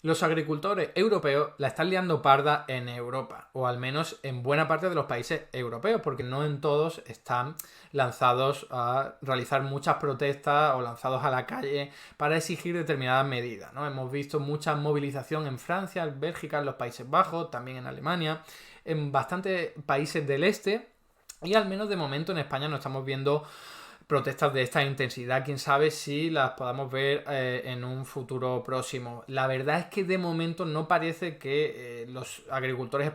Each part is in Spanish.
Los agricultores europeos la están liando parda en Europa, o al menos en buena parte de los países europeos, porque no en todos están lanzados a realizar muchas protestas o lanzados a la calle para exigir determinadas medidas, ¿no? Hemos visto mucha movilización en Francia, en Bélgica, en los Países Bajos, también en Alemania, en bastantes países del este, y al menos de momento en España no estamos viendo protestas de esta intensidad. Quién sabe si las podamos ver en un futuro próximo. La verdad es que de momento no parece que los agricultores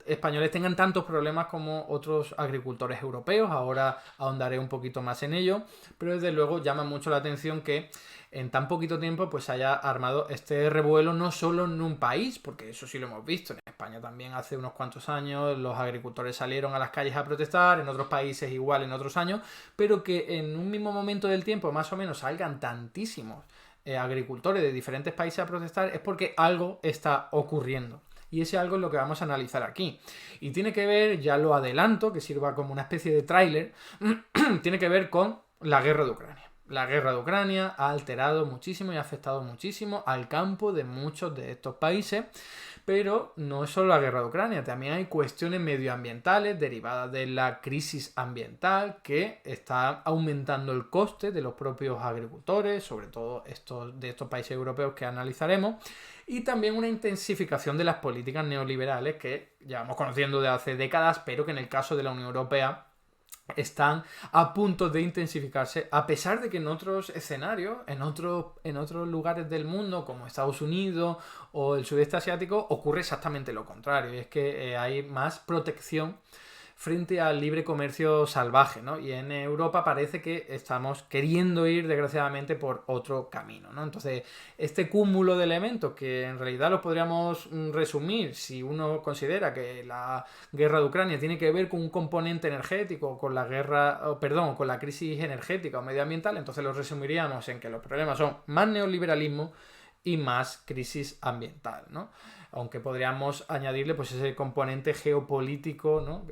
españoles tengan tantos problemas como otros agricultores europeos. Ahora ahondaré un poquito más en ello, pero desde luego llama mucho la atención que en tan poquito tiempo pues haya armado este revuelo no solo en un país, porque eso sí lo hemos visto. En España también hace unos cuantos años los agricultores salieron a las calles a protestar, en otros países igual en otros años, pero que en un mismo momento del tiempo más o menos salgan tantísimos agricultores de diferentes países a protestar es porque algo está ocurriendo. Y ese algo es lo que vamos a analizar aquí. Y tiene que ver, ya lo adelanto, que sirva como una especie de tráiler, tiene que ver con la guerra de Ucrania. La guerra de Ucrania ha alterado muchísimo y ha afectado muchísimo al campo de muchos de estos países, pero no es solo la guerra de Ucrania, también hay cuestiones medioambientales derivadas de la crisis ambiental que está aumentando el coste de los propios agricultores, sobre todo de estos países europeos que analizaremos, y también una intensificación de las políticas neoliberales que llevamos conociendo de hace décadas, pero que en el caso de la Unión Europea están a punto de intensificarse, a pesar de que en otros escenarios, en otros lugares del mundo, como Estados Unidos o el sudeste asiático, ocurre exactamente lo contrario. Y es que hay más protección frente al libre comercio salvaje, ¿no? Y en Europa parece que estamos queriendo ir, desgraciadamente, por otro camino, ¿no? Entonces, este cúmulo de elementos que en realidad los podríamos resumir si uno considera que la guerra de Ucrania tiene que ver con un componente energético, con la guerra, perdón, con la crisis energética o medioambiental, entonces lo resumiríamos en que los problemas son más neoliberalismo y más crisis ambiental, ¿no? Aunque podríamos añadirle pues ese componente geopolítico, ¿no?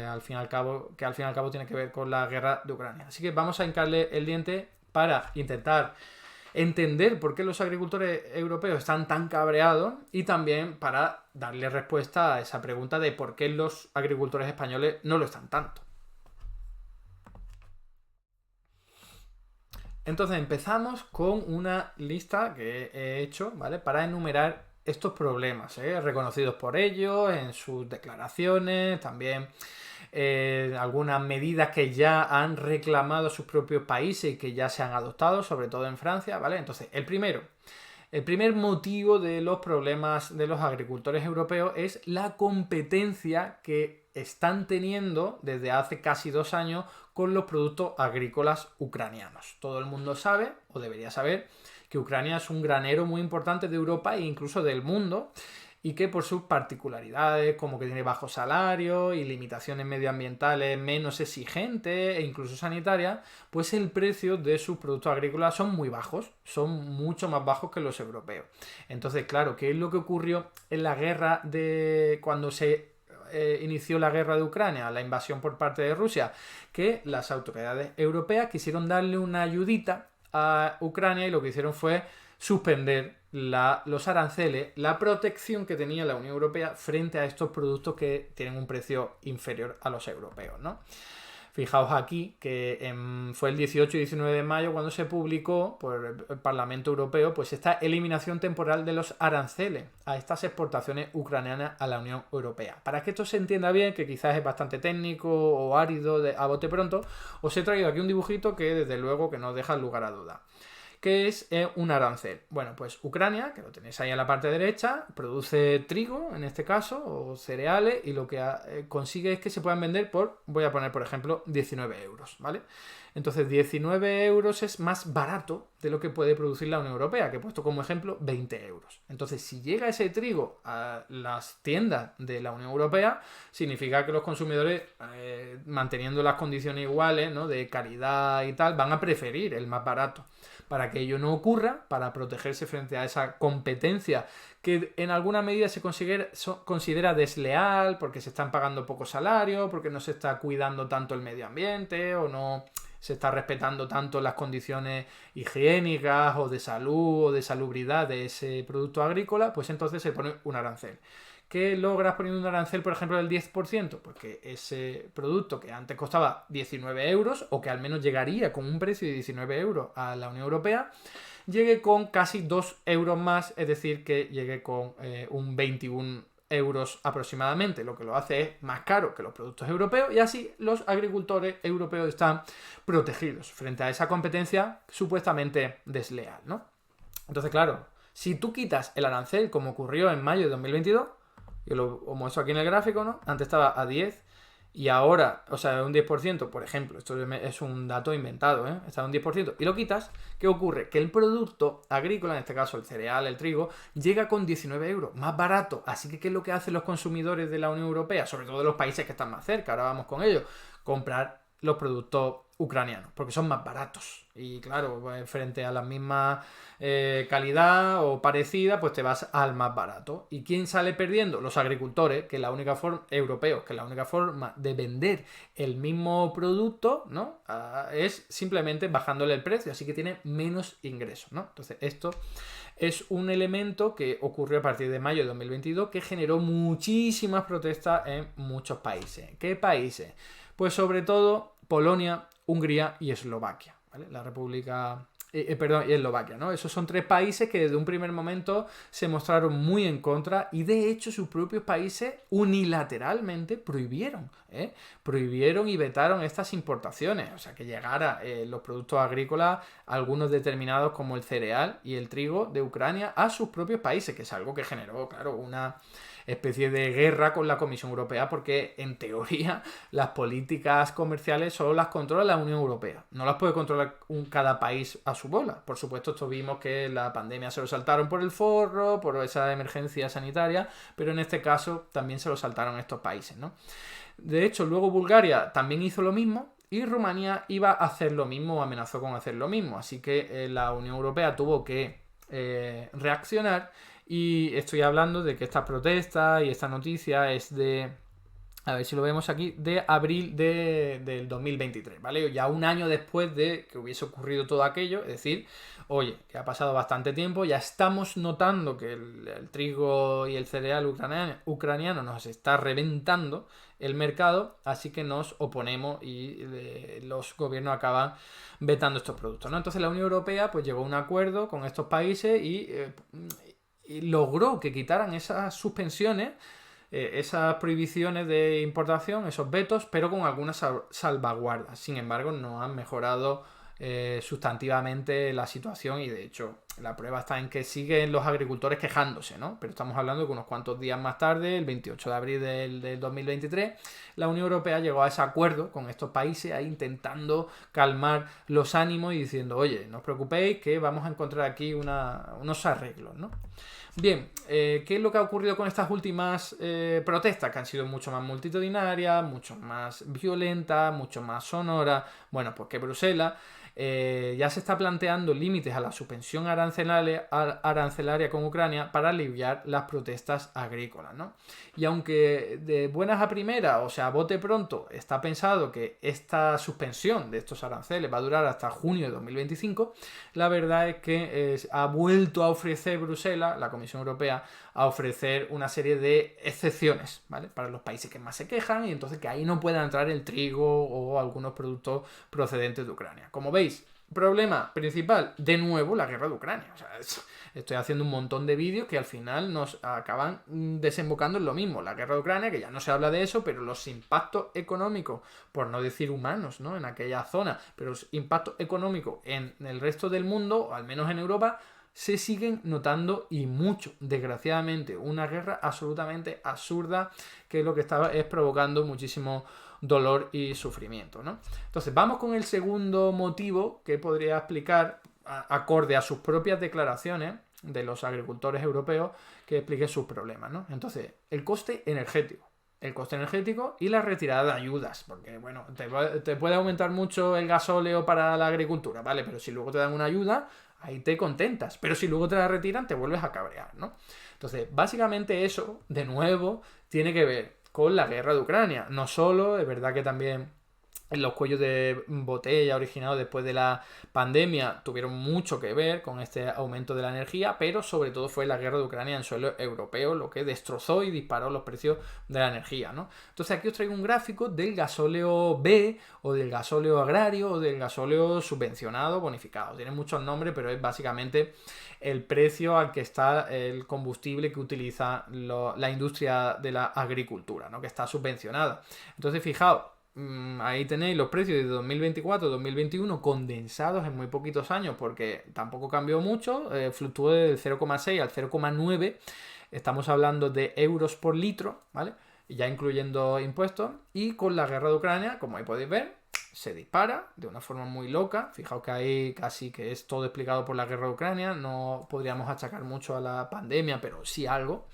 Al fin y al cabo, que al fin y al cabo tiene que ver con la guerra de Ucrania. Así que vamos a hincarle el diente para intentar entender por qué los agricultores europeos están tan cabreados y también para darle respuesta a esa pregunta de por qué los agricultores españoles no lo están tanto. Entonces empezamos con una lista que he hecho, ¿vale? Para enumerar estos problemas, reconocidos por ellos en sus declaraciones, también algunas medidas que ya han reclamado sus propios países y que ya se han adoptado, sobre todo en Francia, ¿vale? Entonces, el primer motivo de los problemas de los agricultores europeos es la competencia que están teniendo desde hace casi 2 años con los productos agrícolas ucranianos. Todo el mundo sabe, o debería saber, que Ucrania es un granero muy importante de Europa e incluso del mundo, y que por sus particularidades, como que tiene bajos salarios y limitaciones medioambientales menos exigentes e incluso sanitarias, pues el precio de sus productos agrícolas son muy bajos, son mucho más bajos que los europeos. Entonces, claro, ¿qué es lo que ocurrió en la guerra de cuando se inició la guerra de Ucrania, la invasión por parte de Rusia? Que las autoridades europeas quisieron darle una ayudita a Ucrania y lo que hicieron fue suspender los aranceles, la protección que tenía la Unión Europea frente a estos productos que tienen un precio inferior a los europeos, ¿no? Fijaos aquí que fue el 18 y 19 de mayo cuando se publicó por el Parlamento Europeo pues esta eliminación temporal de los aranceles a estas exportaciones ucranianas a la Unión Europea. Para que esto se entienda bien, que quizás es bastante técnico o árido a bote pronto, os he traído aquí un dibujito que desde luego que no deja lugar a duda. ¿Qué es un arancel? Bueno, pues Ucrania, que lo tenéis ahí en la parte derecha, produce trigo, en este caso, o cereales, y lo que consigue es que se puedan vender por, voy a poner por ejemplo, 19 euros, ¿vale? Entonces 19 euros es más barato de lo que puede producir la Unión Europea, que he puesto como ejemplo 20 euros. Entonces, si llega ese trigo a las tiendas de la Unión Europea, significa que los consumidores, manteniendo las condiciones iguales, ¿no?, de calidad y tal, van a preferir el más barato. Para que ello no ocurra, para protegerse frente a esa competencia que en alguna medida se considera desleal porque se están pagando poco salario, porque no se está cuidando tanto el medio ambiente o no se está respetando tanto las condiciones higiénicas o de salud o de salubridad de ese producto agrícola, pues entonces se pone un arancel. ¿Qué logras poniendo un arancel, por ejemplo, del 10%? Pues que ese producto que antes costaba 19 euros, o que al menos llegaría con un precio de 19 euros a la Unión Europea, llegue con casi 2 euros más, es decir, que llegue con un 21 euros aproximadamente, lo que lo hace es más caro que los productos europeos, y así los agricultores europeos están protegidos frente a esa competencia supuestamente desleal, ¿no? Entonces, claro, si tú quitas el arancel, como ocurrió en mayo de 2022, yo lo muestro aquí en el gráfico, ¿no? Antes estaba a 10 y ahora, o sea, un 10%, por ejemplo, esto es un dato inventado, ¿eh? Está a un 10% y lo quitas, ¿qué ocurre? Que el producto agrícola, en este caso el cereal, el trigo, llega con 19 euros, más barato. Así que, ¿qué es lo que hacen los consumidores de la Unión Europea? Sobre todo de los países que están más cerca, ahora vamos con ellos, comprar los productos ucranianos, porque son más baratos. Y claro, pues, frente a la misma calidad o parecida, pues te vas al más barato. ¿Y quién sale perdiendo? Los agricultores, que la única forma, europeos, que la única forma de vender el mismo producto, ¿no? Es simplemente bajándole el precio, así que tiene menos ingresos, ¿no? Entonces, esto es un elemento que ocurrió a partir de mayo de 2022 que generó muchísimas protestas en muchos países. ¿Qué países? Pues sobre todo Polonia, Hungría y Eslovaquia, ¿vale? La República... y Eslovaquia, ¿no? Esos son 3 países que desde un primer momento se mostraron muy en contra y de hecho sus propios países unilateralmente prohibieron y vetaron estas importaciones, o sea, que llegara los productos agrícolas, algunos determinados como el cereal y el trigo de Ucrania, a sus propios países, que es algo que generó, claro, una especie de guerra con la Comisión Europea, porque en teoría las políticas comerciales solo las controla la Unión Europea, no las puede controlar cada país a su bola. Por supuesto, esto vimos que la pandemia se lo saltaron por el forro, por esa emergencia sanitaria, pero en este caso también se lo saltaron estos países, ¿no? De hecho, luego Bulgaria también hizo lo mismo y Rumanía iba a hacer lo mismo o amenazó con hacer lo mismo, así que la Unión Europea tuvo que reaccionar. Y estoy hablando de que esta protesta y esta noticia es de, a ver si lo vemos aquí, de abril del 2023, ¿vale? Ya un año después de que hubiese ocurrido todo aquello, es decir, oye, que ha pasado bastante tiempo, ya estamos notando que el trigo y el cereal ucraniano nos está reventando el mercado, así que nos oponemos y los gobiernos acaban vetando estos productos, ¿no? Entonces la Unión Europea pues llegó a un acuerdo con estos países y logró que quitaran esas suspensiones, esas prohibiciones de importación, esos vetos, pero con algunas salvaguardas. Sin embargo, no han mejorado sustantivamente la situación y de hecho la prueba está en que siguen los agricultores quejándose, ¿no? Pero estamos hablando de que unos cuantos días más tarde, el 28 de abril del 2023, la Unión Europea llegó a ese acuerdo con estos países, ahí intentando calmar los ánimos y diciendo, oye, no os preocupéis que vamos a encontrar aquí unos arreglos, ¿no? Bien, ¿qué es lo que ha ocurrido con estas últimas protestas? Que han sido mucho más multitudinarias, mucho más violentas, mucho más sonoras. Bueno, pues que Bruselas ya se está planteando límites a la suspensión arancelaria con Ucrania para aliviar las protestas agrícolas, ¿no? Y aunque de buenas a primeras, o sea, a bote pronto, está pensado que esta suspensión de estos aranceles va a durar hasta junio de 2025, la verdad es que ha vuelto a ofrecer Bruselas, la Comisión Europea, a ofrecer una serie de excepciones, ¿vale? Para los países que más se quejan y entonces que ahí no pueda entrar el trigo o algunos productos procedentes de Ucrania. Como veis, problema principal, de nuevo, la guerra de Ucrania. O sea, estoy haciendo un montón de vídeos que al final nos acaban desembocando en lo mismo. La guerra de Ucrania, que ya no se habla de eso, pero los impactos económicos, por no decir humanos, ¿no? En aquella zona, pero los impactos económicos en el resto del mundo, o al menos en Europa, se siguen notando y mucho, desgraciadamente. Una guerra absolutamente absurda que lo que es provocando muchísimo dolor y sufrimiento, ¿no? Entonces vamos con el segundo motivo que podría explicar, acorde a sus propias declaraciones de los agricultores europeos, que explique sus problemas, ¿no? Entonces, el coste energético. El coste energético y la retirada de ayudas, porque bueno, te puede aumentar mucho el gasóleo para la agricultura, ¿vale? Pero si luego te dan una ayuda, ahí te contentas, pero si luego te la retiran, te vuelves a cabrear, ¿no? Entonces, básicamente eso, de nuevo, tiene que ver con la guerra de Ucrania. No solo, es verdad que también los cuellos de botella originados después de la pandemia tuvieron mucho que ver con este aumento de la energía, pero sobre todo fue la guerra de Ucrania en suelo europeo lo que destrozó y disparó los precios de la energía, ¿no? Entonces aquí os traigo un gráfico del gasóleo B o del gasóleo agrario o del gasóleo subvencionado bonificado. Tiene muchos nombres, pero es básicamente el precio al que está el combustible que utiliza la industria de la agricultura, ¿no? Que está subvencionada. Entonces, fijaos, ahí tenéis los precios de 2024 2021 condensados en muy poquitos años porque tampoco cambió mucho, fluctuó del 0,6 al 0,9, estamos hablando de euros por litro, ¿vale? Ya incluyendo impuestos, y con la guerra de Ucrania, como ahí podéis ver, se dispara de una forma muy loca. Fijaos que ahí casi que es todo explicado por la guerra de Ucrania, no podríamos achacar mucho a la pandemia, pero sí algo.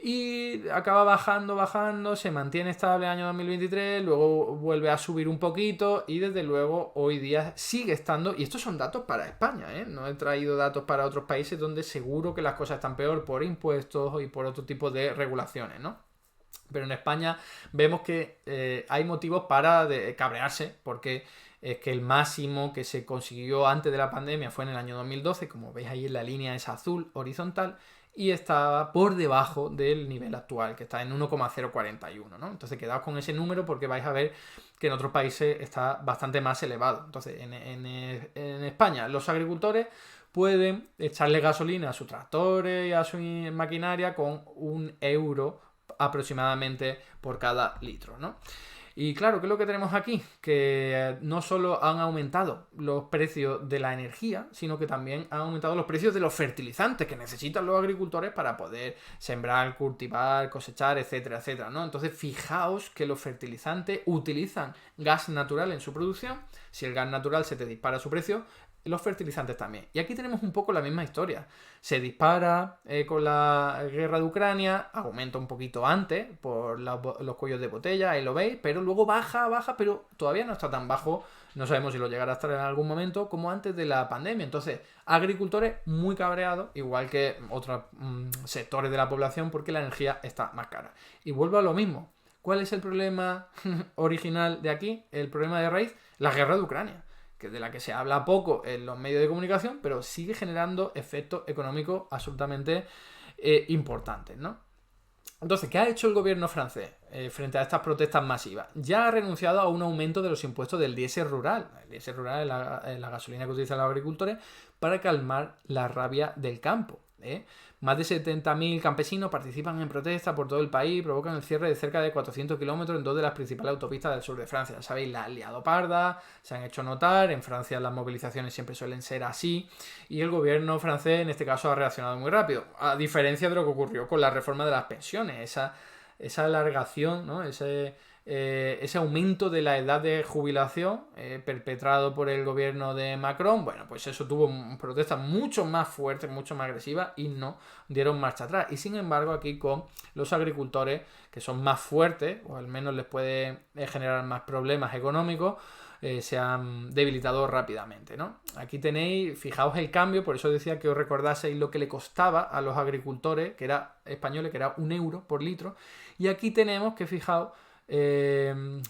Y acaba bajando, se mantiene estable el año 2023, luego vuelve a subir un poquito y desde luego hoy día sigue estando, y estos son datos para España, no he traído datos para otros países donde seguro que las cosas están peor por impuestos y por otro tipo de regulaciones, ¿no? Pero en España vemos que hay motivos para cabrearse, porque es que el máximo que se consiguió antes de la pandemia fue en el año 2012, como veis ahí en la línea es azul horizontal, y estaba por debajo del nivel actual, que está en 1,041, ¿no? Entonces quedaos con ese número porque vais a ver que en otros países está bastante más elevado. Entonces en España los agricultores pueden echarle gasolina a sus tractores y a su maquinaria con 1 euro aproximadamente por cada litro, ¿no? Y claro, ¿qué es lo que tenemos aquí? Que no solo han aumentado los precios de la energía, sino que también han aumentado los precios de los fertilizantes que necesitan los agricultores para poder sembrar, cultivar, cosechar, etcétera, etcétera, ¿no? Entonces, fijaos que los fertilizantes utilizan gas natural en su producción. Si el gas natural se te dispara su precio, los fertilizantes también. Y aquí tenemos un poco la misma historia. Se dispara con la guerra de Ucrania, aumenta un poquito antes por los cuellos de botella, ahí lo veis, pero luego baja, pero todavía no está tan bajo, no sabemos si lo llegará a estar en algún momento, como antes de la pandemia. Entonces, agricultores muy cabreados, igual que otros sectores de la población, porque la energía está más cara. Y vuelvo a lo mismo. ¿Cuál es el problema original de aquí? El problema de raíz, la guerra de Ucrania, que de la que se habla poco en los medios de comunicación, pero sigue generando efectos económicos absolutamente importantes, ¿no? Entonces, ¿qué ha hecho el gobierno francés frente a estas protestas masivas? Ya ha renunciado a un aumento de los impuestos del diésel rural. El diésel rural es la gasolina que utilizan los agricultores para calmar la rabia del campo. Más de 70.000 campesinos participan en protestas por todo el país y provocan el cierre de cerca de 400 kilómetros en 2 de las principales autopistas del sur de Francia. Ya sabéis, la han liado parda, se han hecho notar, en Francia las movilizaciones siempre suelen ser así, y el gobierno francés en este caso ha reaccionado muy rápido, a diferencia de lo que ocurrió con la reforma de las pensiones, esa alargación, ¿no? Ese aumento de la edad de jubilación perpetrado por el gobierno de Macron, bueno, pues eso tuvo protestas mucho más fuertes, mucho más agresivas y no dieron marcha atrás. Y sin embargo aquí con los agricultores, que son más fuertes, o al menos les puede generar más problemas económicos, se han debilitado rápidamente, ¿no? Aquí tenéis, fijaos el cambio, por eso decía que os recordaseis lo que le costaba a los agricultores, que era españoles, que era 1 euro por litro, y aquí tenemos que, fijaos, el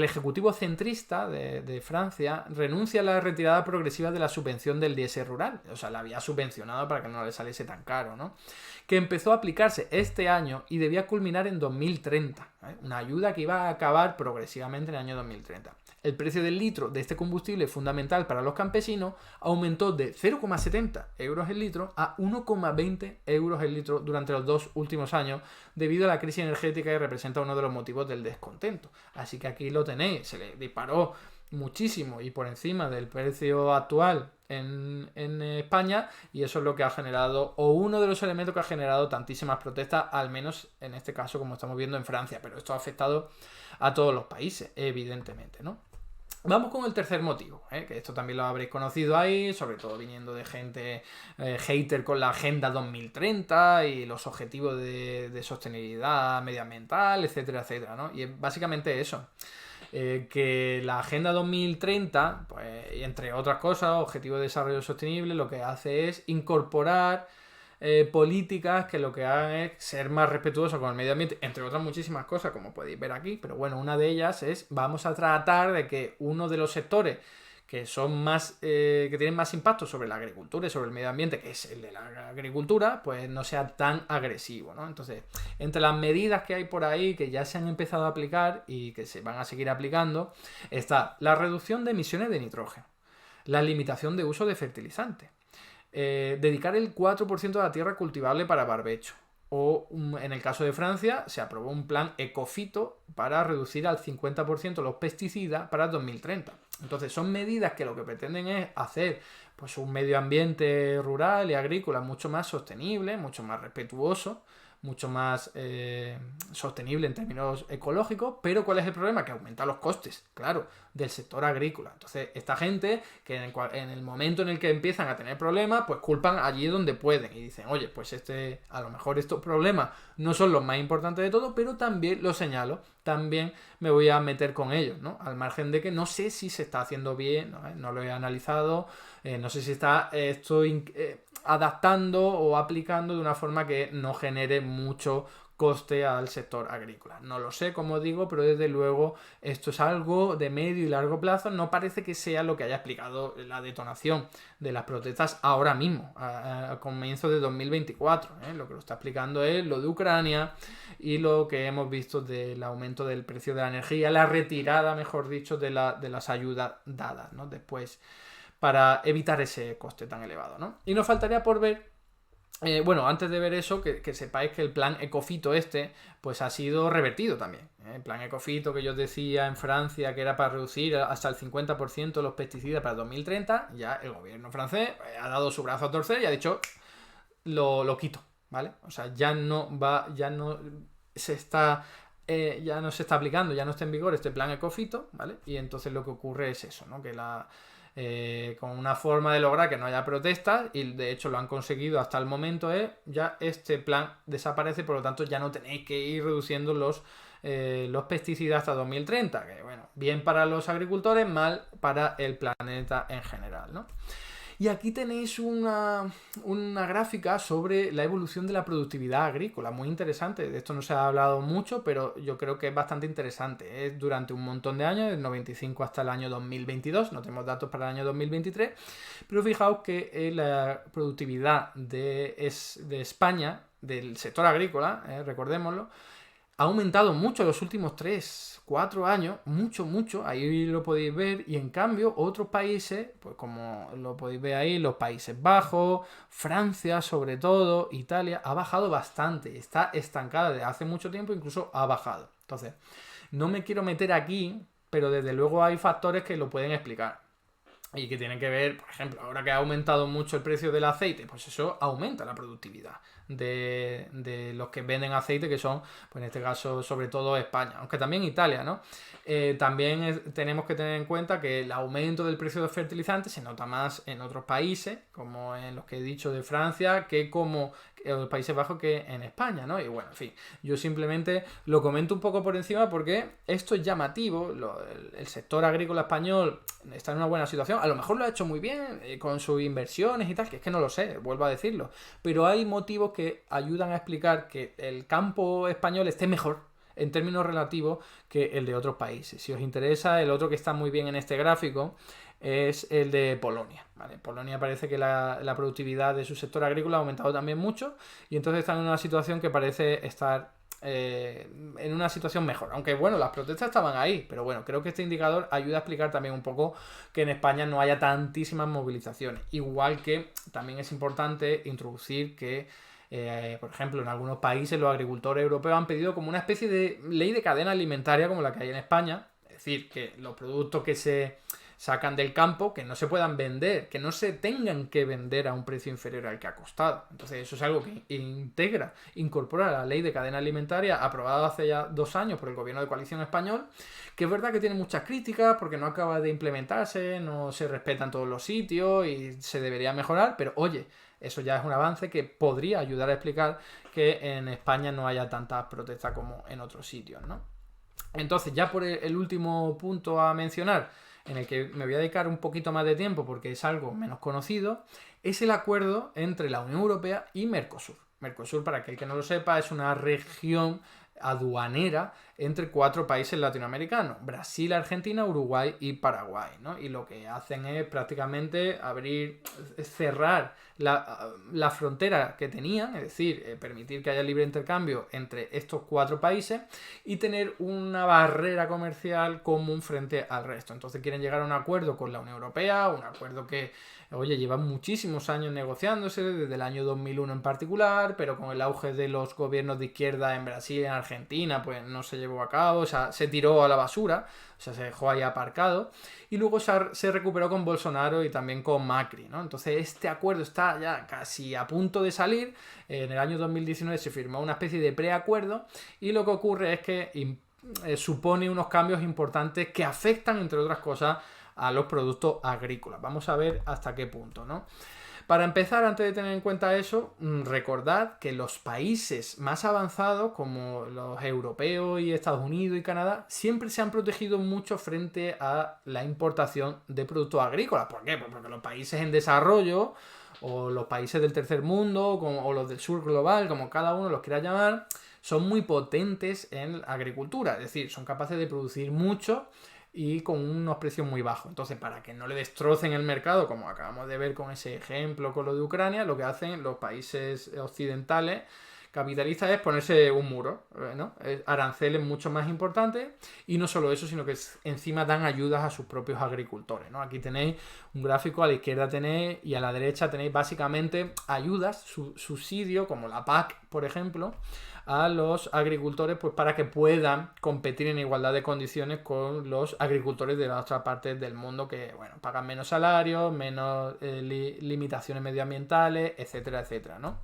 ejecutivo centrista de Francia renuncia a la retirada progresiva de la subvención del diésel rural, o sea, la había subvencionado para que no le saliese tan caro, ¿no? Que empezó a aplicarse este año y debía culminar en 2030, ¿eh? Una ayuda que iba a acabar progresivamente en el año 2030. El precio del litro de este combustible fundamental para los campesinos aumentó de 0,70 euros el litro a 1,20 euros el litro durante los 2 últimos años debido a la crisis energética y representa uno de los motivos del descontento. Así que aquí lo tenéis, se le disparó muchísimo y por encima del precio actual en España, y eso es lo que ha generado, o uno de los elementos que ha generado tantísimas protestas, al menos en este caso como estamos viendo en Francia, pero esto ha afectado a todos los países, evidentemente, ¿no? Vamos con el tercer motivo, que esto también lo habréis conocido ahí, sobre todo viniendo de gente hater con la Agenda 2030 y los objetivos de sostenibilidad medioambiental, etcétera, etcétera, ¿no? Y es básicamente eso. Que la Agenda 2030, pues, entre otras cosas, Objetivo de Desarrollo Sostenible, lo que hace es incorporar políticas que lo que hagan es ser más respetuosos con el medio ambiente, entre otras muchísimas cosas, como podéis ver aquí, pero bueno, una de ellas es, vamos a tratar de que uno de los sectores que son más que tienen más impacto sobre la agricultura y sobre el medio ambiente, que es el de la agricultura, pues no sea tan agresivo, ¿no? Entonces, entre las medidas que hay por ahí que ya se han empezado a aplicar y que se van a seguir aplicando, está la reducción de emisiones de nitrógeno, la limitación de uso de fertilizantes, dedicar el 4% de la tierra cultivable para barbecho. O en el caso de Francia, se aprobó un plan ecofito para reducir al 50% los pesticidas para 2030. Entonces son medidas que lo que pretenden es hacer pues, un medio ambiente rural y agrícola mucho más sostenible, mucho más respetuoso, mucho más sostenible en términos ecológicos, pero ¿cuál es el problema? Que aumenta los costes, claro, del sector agrícola. Entonces, esta gente, que en el momento en el que empiezan a tener problemas, pues culpan allí donde pueden y dicen, oye, pues a lo mejor estos problemas no son los más importantes de todo, pero también los señalo, también me voy a meter con ellos, ¿no? Al margen de que no sé si se está haciendo bien, no lo he analizado, no sé si estoy adaptando o aplicando de una forma que no genere mucho coste al sector agrícola. No lo sé, como digo, pero desde luego esto es algo de medio y largo plazo. No parece que sea lo que haya explicado la detonación de las protestas ahora mismo, a comienzo de 2024. Lo que lo está explicando es lo de Ucrania y lo que hemos visto del aumento del precio de la energía, la retirada, mejor dicho, de las ayudas dadas, ¿no? Después, para evitar ese coste tan elevado, ¿no? Y nos faltaría por ver, bueno, antes de ver eso, que sepáis que el plan Ecofito pues ha sido revertido también. El plan Ecofito que yo os decía en Francia, que era para reducir hasta el 50% los pesticidas para 2030, ya el gobierno francés ha dado su brazo a torcer y ha dicho, lo quito, ¿vale? O sea, ya no se está aplicando, ya no está en vigor este plan Ecofito, ¿vale? Y entonces lo que ocurre es eso, ¿no? Que con una forma de lograr que no haya protestas, y de hecho lo han conseguido hasta el momento, ya este plan desaparece, por lo tanto ya no tenéis que ir reduciendo los pesticidas hasta 2030, que bueno, bien para los agricultores, mal para el planeta en general, ¿no? Y aquí tenéis una gráfica sobre la evolución de la productividad agrícola, muy interesante. De esto no se ha hablado mucho, pero yo creo que es bastante interesante. Es durante un montón de años, del 95 hasta el año 2022, no tenemos datos para el año 2023, pero fijaos que la productividad de España, del sector agrícola, recordémoslo, ha aumentado mucho en los últimos 3, 4 años, mucho, ahí lo podéis ver, y en cambio otros países, pues como lo podéis ver ahí, los Países Bajos, Francia sobre todo, Italia, ha bajado bastante, está estancada desde hace mucho tiempo, incluso ha bajado. Entonces, no me quiero meter aquí, pero desde luego hay factores que lo pueden explicar. Y que tienen que ver, por ejemplo, ahora que ha aumentado mucho el precio del aceite, pues eso aumenta la productividad de los que venden aceite, que son, pues en este caso, sobre todo España, aunque también Italia, ¿no? También tenemos que tener en cuenta que el aumento del precio de fertilizantes se nota más en otros países, como en los que he dicho de Francia, que como en los Países Bajos, que en España, ¿no? Y bueno, en fin, yo simplemente lo comento un poco por encima porque esto es llamativo, el sector agrícola español está en una buena situación, a lo mejor lo ha hecho muy bien con sus inversiones y tal, que es que no lo sé, vuelvo a decirlo, pero hay motivos que ayudan a explicar que el campo español esté mejor en términos relativos que el de otros países. Si os interesa, el otro que está muy bien en este gráfico es el de Polonia, ¿vale? Polonia parece que la productividad de su sector agrícola ha aumentado también mucho y entonces están en una situación que parece estar en una situación mejor, aunque bueno, las protestas estaban ahí, pero bueno, creo que este indicador ayuda a explicar también un poco que en España no haya tantísimas movilizaciones, igual que también es importante introducir que por ejemplo, en algunos países los agricultores europeos han pedido como una especie de ley de cadena alimentaria como la que hay en España, es decir, que los productos que se sacan del campo, que no se puedan vender, que no se tengan que vender a un precio inferior al que ha costado. Entonces eso es algo que incorpora la ley de cadena alimentaria aprobada hace ya 2 años por el gobierno de coalición español, que es verdad que tiene muchas críticas porque no acaba de implementarse, no se respeta en todos los sitios y se debería mejorar, pero oye, eso ya es un avance que podría ayudar a explicar que en España no haya tantas protestas como en otros sitios, ¿no? Entonces, ya por el último punto a mencionar, en el que me voy a dedicar un poquito más de tiempo porque es algo menos conocido, es el acuerdo entre la Unión Europea y Mercosur. Mercosur, para aquel que no lo sepa, es una región aduanera entre 4 países latinoamericanos: Brasil, Argentina, Uruguay y Paraguay, ¿no? Y lo que hacen es prácticamente cerrar la frontera que tenían, es decir, permitir que haya libre intercambio entre estos 4 países y tener una barrera comercial común frente al resto. Entonces quieren llegar a un acuerdo con la Unión Europea, un acuerdo que, oye, llevan muchísimos años negociándose, desde el año 2001 en particular, pero con el auge de los gobiernos de izquierda en Brasil y en Argentina, pues no se llevó a cabo, o sea, se tiró a la basura, o sea, se dejó ahí aparcado, y luego se recuperó con Bolsonaro y también con Macri, ¿no? Entonces este acuerdo está ya casi a punto de salir. En el año 2019 se firmó una especie de preacuerdo, y lo que ocurre es que supone unos cambios importantes que afectan, entre otras cosas, a los productos agrícolas. Vamos a ver hasta qué punto, ¿no? Para empezar, antes de tener en cuenta eso, recordad que los países más avanzados, como los europeos y Estados Unidos y Canadá, siempre se han protegido mucho frente a la importación de productos agrícolas. ¿Por qué? Pues porque los países en desarrollo, o los países del tercer mundo, o los del sur global, como cada uno los quiera llamar, son muy potentes en agricultura. Es decir, son capaces de producir mucho y con unos precios muy bajos. Entonces, para que no le destrocen el mercado, como acabamos de ver con ese ejemplo con lo de Ucrania, lo que hacen los países occidentales capitalistas es ponerse un muro, ¿no? Aranceles mucho más importantes, y no solo eso, sino que encima dan ayudas a sus propios agricultores, ¿no? Aquí tenéis un gráfico, a la izquierda tenéis y a la derecha tenéis básicamente ayudas, subsidios, como la PAC, por ejemplo, a los agricultores, pues para que puedan competir en igualdad de condiciones con los agricultores de las otras partes del mundo que, bueno, pagan menos salarios, menos limitaciones medioambientales, etcétera, etcétera, ¿no?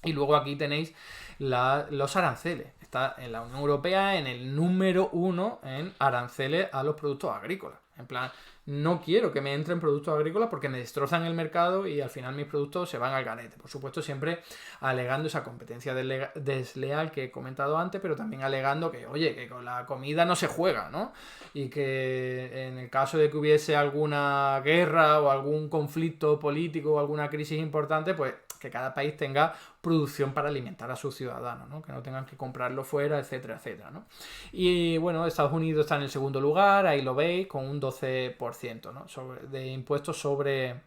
Y luego aquí tenéis los aranceles. Está en la Unión Europea en el número 1 en aranceles a los productos agrícolas. En plan, no quiero que me entren productos agrícolas porque me destrozan el mercado y al final mis productos se van al garete. Por supuesto, siempre alegando esa competencia desleal que he comentado antes, pero también alegando que, oye, que con la comida no se juega, ¿no? Y que en el caso de que hubiese alguna guerra o algún conflicto político o alguna crisis importante, pues que cada país tenga producción para alimentar a sus ciudadanos, ¿no? Que no tengan que comprarlo fuera, etcétera, etcétera, ¿no? Y bueno, Estados Unidos está en el segundo lugar, ahí lo veis, con un 12%, ¿no? de impuestos sobre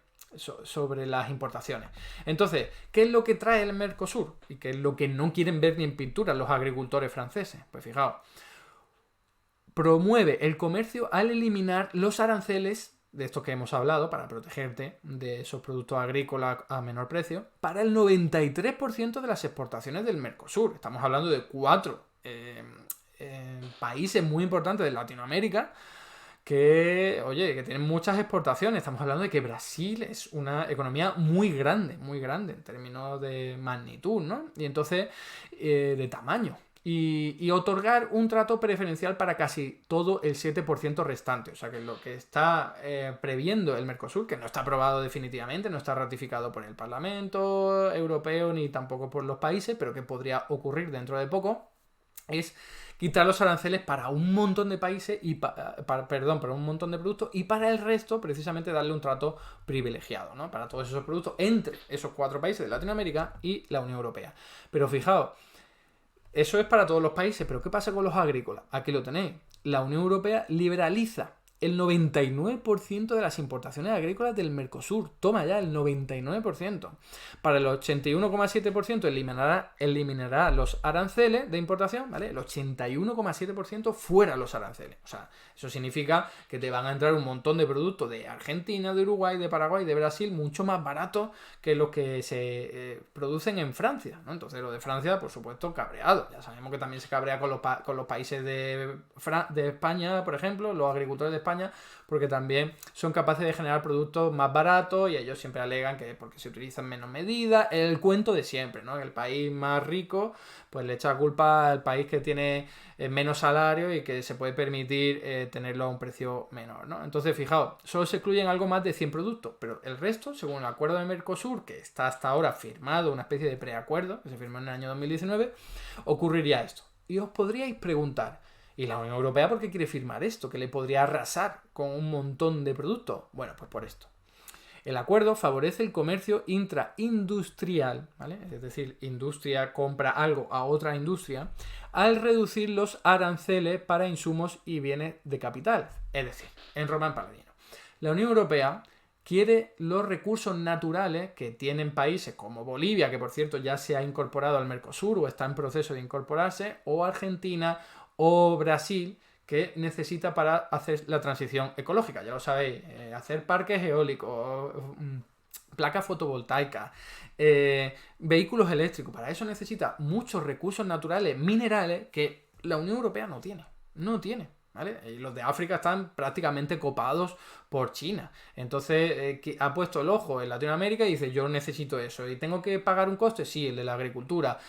las importaciones. Entonces, ¿qué es lo que trae el Mercosur? Y qué es lo que no quieren ver ni en pintura los agricultores franceses. Pues fijaos, promueve el comercio al eliminar los aranceles de estos que hemos hablado, para protegerte de esos productos agrícolas a menor precio, para el 93% de las exportaciones del Mercosur. Estamos hablando de 4 países muy importantes de Latinoamérica que, oye, que tienen muchas exportaciones. Estamos hablando de que Brasil es una economía muy grande en términos de magnitud, ¿no? Y entonces, de tamaño. Y otorgar un trato preferencial para casi todo el 7% restante. O sea que lo que está previendo el Mercosur, que no está aprobado definitivamente, no está ratificado por el Parlamento Europeo ni tampoco por los países, pero que podría ocurrir dentro de poco, es quitar los aranceles para un montón de países y para un montón de productos, y para el resto precisamente darle un trato privilegiado, ¿no? Para todos esos productos entre esos 4 países de Latinoamérica y la Unión Europea. Pero fijaos, eso es para todos los países, pero ¿qué pasa con los agrícolas? Aquí lo tenéis. La Unión Europea liberaliza el 99% de las importaciones agrícolas del Mercosur. Toma ya, el 99%. Para el 81,7% eliminará los aranceles de importación, ¿vale? El 81,7% fuera los aranceles. O sea, eso significa que te van a entrar un montón de productos de Argentina, de Uruguay, de Paraguay, de Brasil, mucho más baratos que los que se producen en Francia, ¿no? Entonces, lo de Francia, por supuesto, cabreado. Ya sabemos que también se cabrea con los países de España, por ejemplo, los agricultores de España, porque también son capaces de generar productos más baratos, y ellos siempre alegan que porque se utilizan menos medidas. El cuento de siempre, ¿no? El país más rico pues le echa culpa al país que tiene menos salario y que se puede permitir tenerlo a un precio menor, ¿no? Entonces, fijaos, solo se excluyen algo más de 100 productos, pero el resto, según el acuerdo de Mercosur, que está hasta ahora firmado, una especie de preacuerdo que se firmó en el año 2019, ocurriría esto. Y os podríais preguntar, ¿Y la Unión Europea por qué quiere firmar esto? Que le podría arrasar con un montón de productos. Bueno, pues por esto. El acuerdo favorece el comercio intraindustrial, ¿vale? Es decir, industria compra algo a otra industria, al reducir los aranceles para insumos y bienes de capital. Es decir, en Román Paladino. La Unión Europea quiere los recursos naturales que tienen países como Bolivia, que por cierto ya se ha incorporado al Mercosur o está en proceso de incorporarse, o Argentina o Brasil, que necesita para hacer la transición ecológica. Ya lo sabéis, hacer parques eólicos, placas fotovoltaicas, vehículos eléctricos. Para eso necesita muchos recursos naturales, minerales, que la Unión Europea no tiene. No tiene. ¿Vale? Y los de África están prácticamente copados por China. Entonces ha puesto el ojo en Latinoamérica y dice, yo necesito eso. ¿Y tengo que pagar un coste? Sí, el de la agricultura.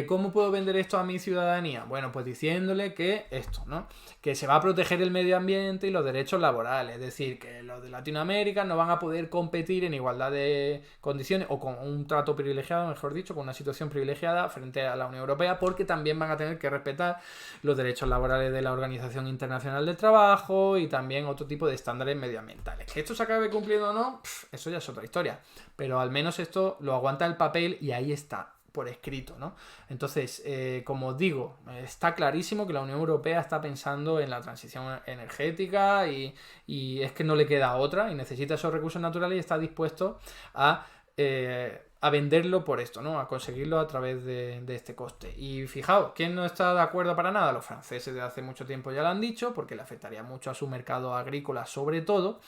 ¿Cómo puedo vender esto a mi ciudadanía? Bueno, pues diciéndole que esto, ¿no? Que se va a proteger el medio ambiente y los derechos laborales. Es decir, que los de Latinoamérica no van a poder competir en igualdad de condiciones o con un trato privilegiado, mejor dicho, con una situación privilegiada frente a la Unión Europea, porque también van a tener que respetar los derechos laborales de la Organización Internacional del Trabajo y también otro tipo de estándares medioambientales. Que esto se acabe cumpliendo o no, eso ya es otra historia. Pero al menos esto lo aguanta el papel y ahí está, por escrito, ¿no? Entonces, como os digo, está clarísimo que la Unión Europea está pensando en la transición energética y es que no le queda otra y necesita esos recursos naturales y está dispuesto a venderlo por esto, ¿no? A conseguirlo a través de este coste. Y fijaos, ¿quién no está de acuerdo para nada? Los franceses de hace mucho tiempo ya lo han dicho, porque le afectaría mucho a su mercado agrícola sobre todo.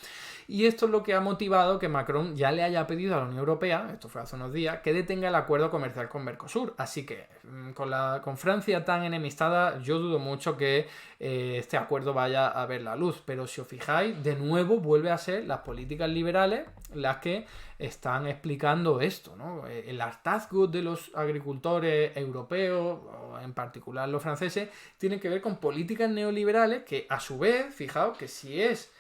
Y esto es lo que ha motivado que Macron ya le haya pedido a la Unión Europea, esto fue hace unos días, que detenga el acuerdo comercial con Mercosur. Así que con Francia tan enemistada, yo dudo mucho que este acuerdo vaya a ver la luz. Pero si os fijáis, de nuevo vuelve a ser las políticas liberales las que están explicando esto, ¿no? El hartazgo de los agricultores europeos, o en particular los franceses, tiene que ver con políticas neoliberales que, a su vez, fijaos que si es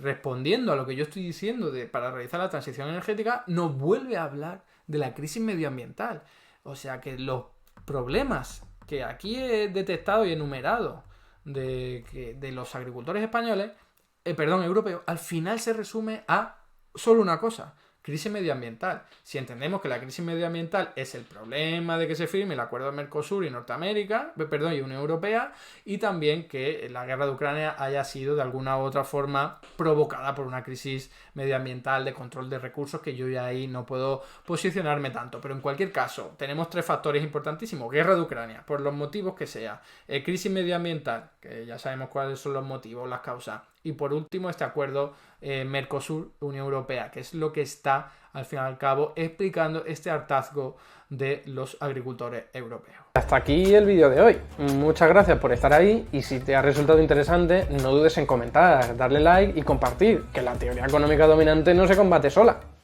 respondiendo a lo que yo estoy diciendo para realizar la transición energética, nos vuelve a hablar de la crisis medioambiental. O sea que los problemas que aquí he detectado y enumerado de los agricultores españoles, europeos, al final se resume a solo una cosa: crisis medioambiental. Si entendemos que la crisis medioambiental es el problema de que se firme el acuerdo de Mercosur y Norteamérica, y Unión Europea, y también que la guerra de Ucrania haya sido de alguna u otra forma provocada por una crisis medioambiental de control de recursos, que yo ya ahí no puedo posicionarme tanto. Pero en cualquier caso, tenemos tres factores importantísimos: guerra de Ucrania, por los motivos que sea, crisis medioambiental, que ya sabemos cuáles son los motivos, las causas, y por último este acuerdo Mercosur-Unión Europea, que es lo que está al fin y al cabo explicando este hartazgo de los agricultores europeos. Hasta aquí el vídeo de hoy. Muchas gracias por estar ahí, y si te ha resultado interesante, no dudes en comentar, darle like y compartir, que la teoría económica dominante no se combate sola.